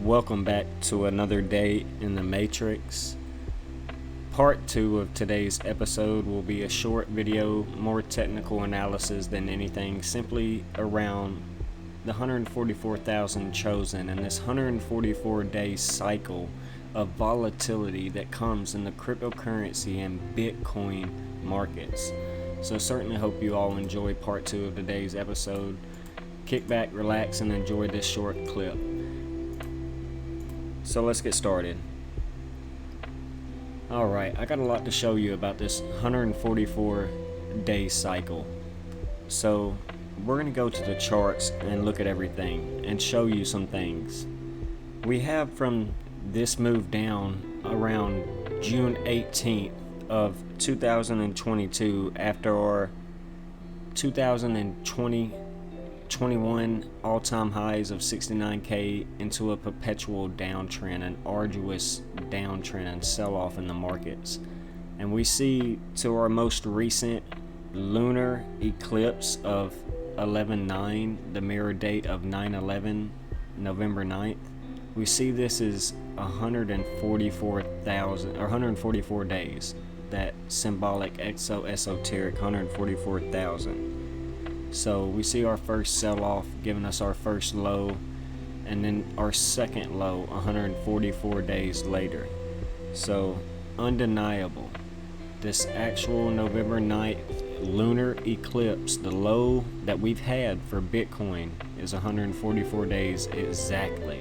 Welcome back to another day in the Matrix. Part 2 of today's episode will be a short video, more technical analysis than anything, simply around the 144,000 chosen and this 144-day cycle of volatility that comes in the cryptocurrency and Bitcoin markets. So certainly hope you all enjoy part 2 of today's episode. Kick back, relax, and enjoy this short clip. So let's get started. Alright, I got a lot to show you about this 144-day cycle. So we're going to go to the charts and look at everything and show you some things. We have from this move down around June 18th of 2022 after our 2021 all-time highs of 69k into a perpetual downtrend, an arduous downtrend and sell-off in the markets. And we see to our most recent lunar eclipse of 11/9, the mirror date of 9/11, November 9th. We see this is 144,000 or 144 days, that symbolic esoteric 144,000. So we see our first sell-off giving us our first low, and then our second low 144 days later. So undeniable, this actual November 9th lunar eclipse, the low that we've had for Bitcoin is 144 days exactly.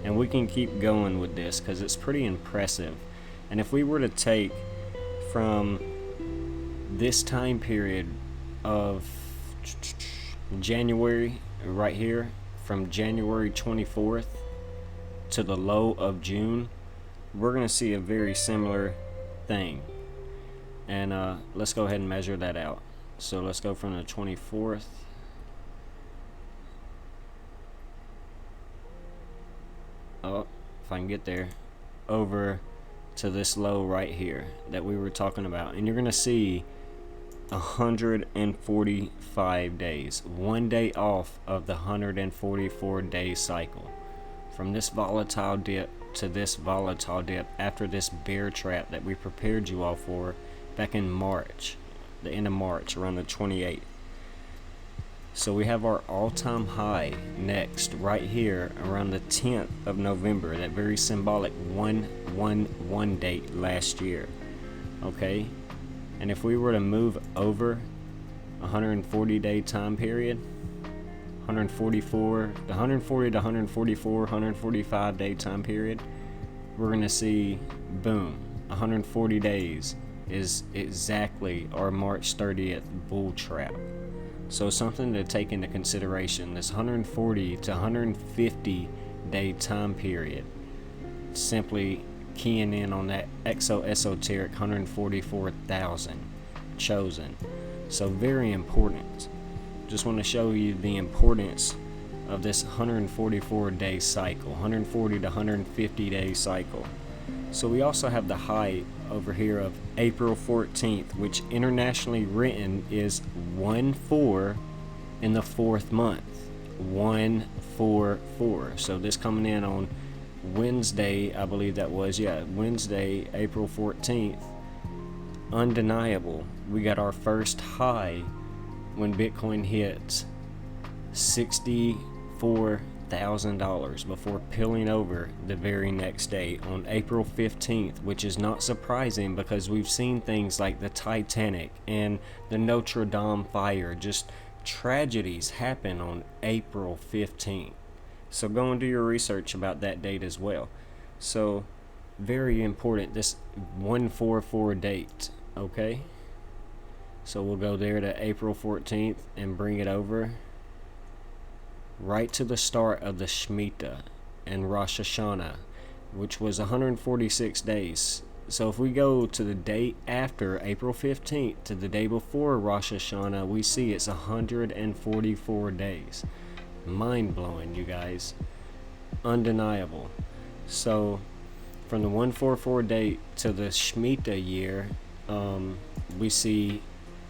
And we can keep going with this because it's pretty impressive. And if we were to take from this time period of January, right here, from January 24th to the low of June, we're going to see a very similar thing. And let's go ahead and measure that out. So let's go from the 24th if I can get there, over to this low right here that we were talking about. And you're going to see 145 days, one day off of the 144-day cycle, from this volatile dip to this volatile dip after this bear trap that we prepared you all for back in March, the end of March, around the 28th. So we have our all-time high next right here around the 10th of November, that very symbolic 1/1/1 date last year. Okay, and if we were to move over 140-day time period, 140 to 144, 145-day time period, we're going to see, boom, 140 days is exactly our March 30th bull trap. So something to take into consideration, this 140 to 150-day time period, simply keying in on that esoteric 144,000 chosen. So very important. Just want to show you the importance of this 144-day cycle, 140 to 150-day cycle. So we also have the high over here of April 14th, which internationally written is 1/4 in the 4th month, 1/4/4. So this coming in on Wednesday, I believe that was, Wednesday, April 14th. Undeniable. We got our first high when Bitcoin hit $64,000 before peeling over the very next day on April 15th, which is not surprising because we've seen things like the Titanic and the Notre Dame fire, just tragedies happen on April 15th. So go and do your research about that date as well. So very important, this 144 date. Okay, so we'll go there to April 14th and bring it over right to the start of the Shemitah and Rosh Hashanah, which was 146 days. So if we go to the date after April 15th to the day before Rosh Hashanah, we see it's 144 days. Mind-blowing, you guys. Undeniable. So from the 144 date to the Shemitah year, we see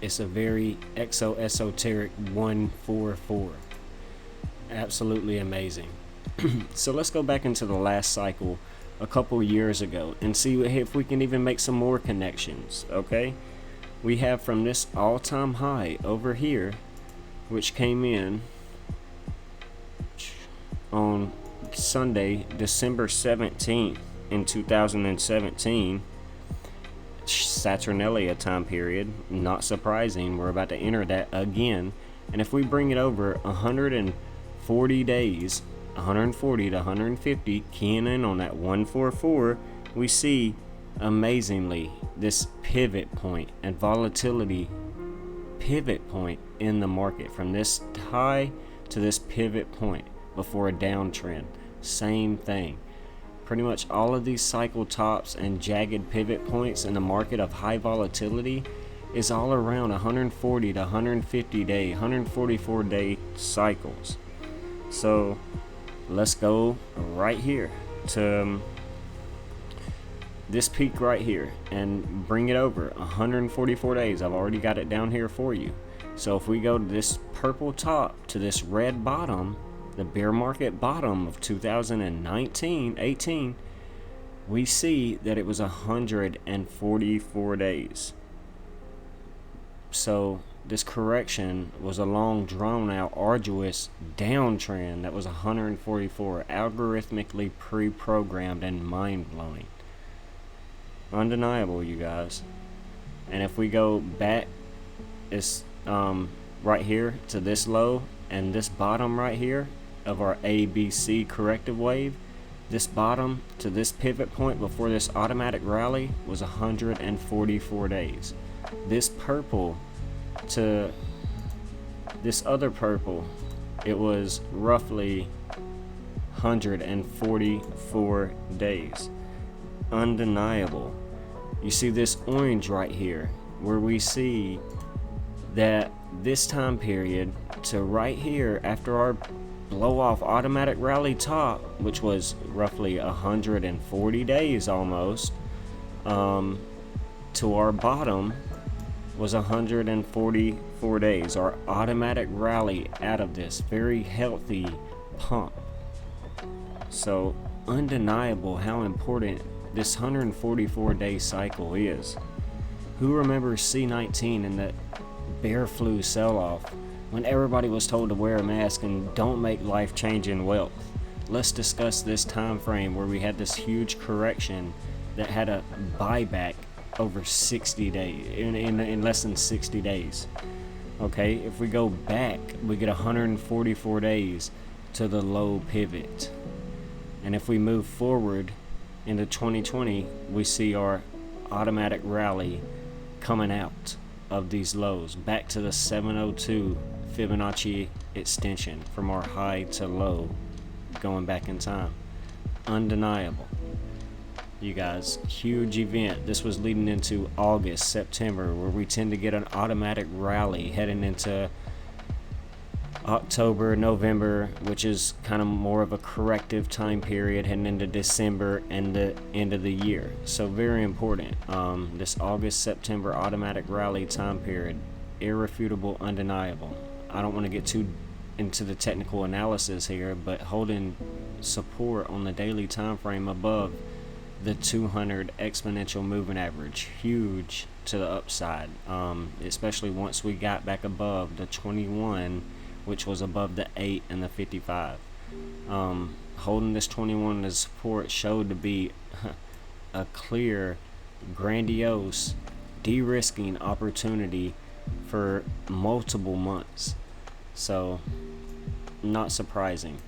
it's a very esoteric 144. Absolutely amazing. So let's go back into the last cycle a couple years ago and see if we can even make some more connections. Okay, we have from this all-time high over here, which came in on Sunday, December 17th in 2017, Saturnalia time period. Not surprising, we're about to enter that again. And if we bring it over 140 days, 140 to 150, keying in on that 144, we see amazingly this pivot point and volatility pivot point in the market from this high to this pivot point before a downtrend. Same thing. Pretty much all of these cycle tops and jagged pivot points in the market of high volatility is all around 140 to 150 day, 144 day cycles. So let's go right here to this peak right here and bring it over 144 days. I've already got it down here for you. So if we go to this purple top to this red bottom, the bear market bottom of 2019-18, we see that it was 144 days. So this correction was a long, drawn out, arduous downtrend that was 144, algorithmically pre-programmed and mind-blowing. Undeniable, you guys. And if we go back, it's right here to this low and this bottom right here of our ABC corrective wave, this bottom to this pivot point before this automatic rally was 144 days. This purple to this other purple, it was roughly 144 days. Undeniable. You see this orange right here, where we see that this time period to right here after our blow off automatic rally top, which was roughly 140 days almost, to our bottom was 144 days. Our automatic rally out of this very healthy pump. So undeniable how important this 144 day cycle is. Who remembers C19 and that bear flu sell-off when everybody was told to wear a mask and don't make life-changing wealth? Let's discuss this time frame where we had this huge correction that had a buyback over 60 days, in less than 60 days. Okay, if we go back, we get 144 days to the low pivot. And if we move forward into 2020, we see our automatic rally coming out of these lows back to the 702 Fibonacci extension from our high to low going back in time. Undeniable. You guys, huge event. This was leading into August, September, where we tend to get an automatic rally heading into October, November, which is kind of more of a corrective time period, heading into December and the end of the year. So very important. This August, September automatic rally time period, irrefutable, undeniable. I don't want to get too into the technical analysis here, but holding support on the daily time frame above the 200 exponential moving average, huge to the upside, especially once we got back above the 21, which was above the 8 and the 55. Holding this 21 as support showed to be a clear, grandiose, de-risking opportunity for multiple months. So, not surprising.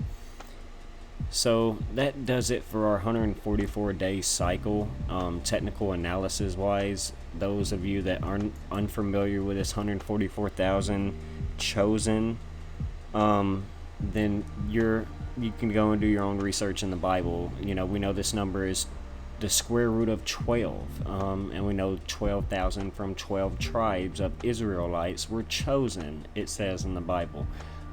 So that does it for our 144 day cycle. Technical analysis wise, those of you that aren't unfamiliar with this 144,000 chosen, then you can go and do your own research in the Bible. You know, we know this number is the square root of 12, and we know 12,000 from 12 tribes of Israelites were chosen, it says in the Bible.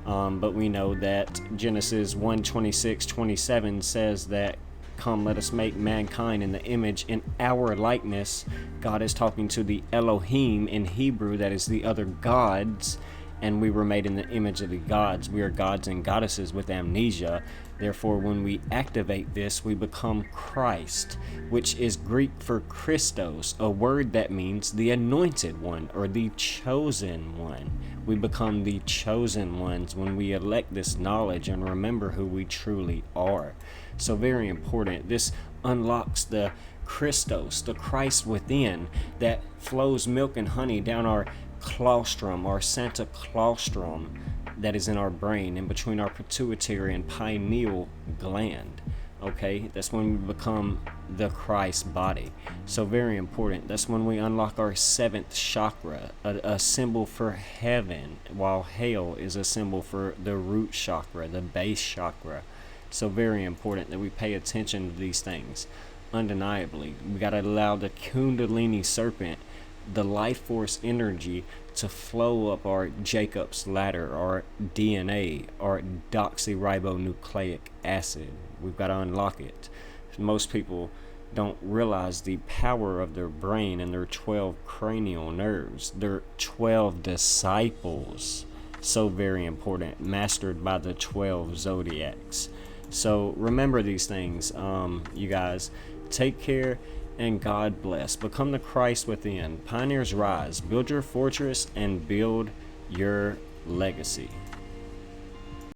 But we know that Genesis 1:26-27 says that, "Come, let us make mankind in the image in our likeness." God is talking to the Elohim in Hebrew, that is the other gods, and we were made in the image of the gods. We are gods and goddesses with amnesia. Therefore, when we activate this, we become Christ, which is Greek for Christos, a word that means the anointed one or the chosen one. We become the chosen ones when we elect this knowledge and remember who we truly are. So very important. This unlocks the Christos, the Christ within, that flows milk and honey down our claustrum, our Santa claustrum, that is in our brain, in between our pituitary and pineal gland. Okay, that's when we become the Christ body. So very important. That's when we unlock our seventh chakra, a symbol for heaven, while hell is a symbol for the root chakra, the base chakra. So very important that we pay attention to these things. Undeniably, we got to allow the Kundalini serpent, the life force energy, to flow up our Jacob's ladder, our DNA, our deoxyribonucleic acid. We've got to unlock it. Most people don't realize the power of their brain and their 12 cranial nerves, their 12 disciples. So very important, mastered by the 12 zodiacs. So remember these things, you guys. Take care and God bless. Become the Christ within. Pioneers rise. Build your fortress and build your legacy.